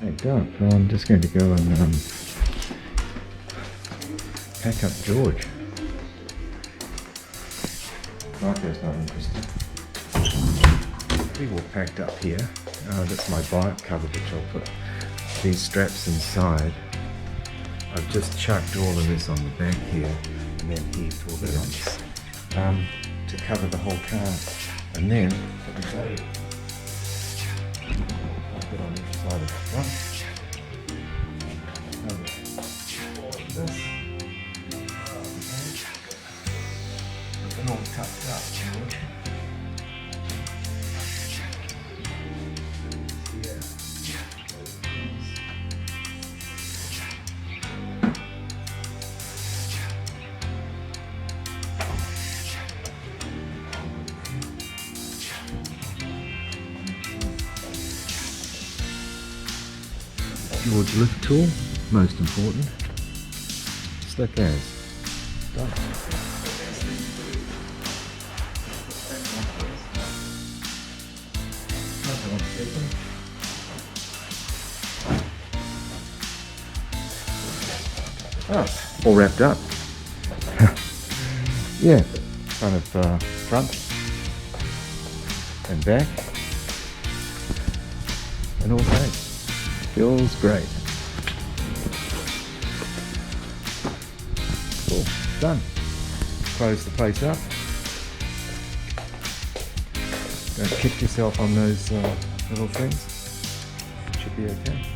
Packed up. Well, I'm just going to go and pack up George. Marco's not interested. Pretty well packed up here. That's my bike cover, which I'll put these straps inside. I've just chucked all of this on the back here and then heaved all that on to cover the whole car. And then put the body. I'll put on each side of the front. Cover all of this. Looking all tucked up, George. George lift tool, most important. Slick as. Done. Oh, all wrapped up. Yeah, kind of front and back and all paint. Feels great. Cool, done. Close the place up. Don't kick yourself on those little things. Should be okay.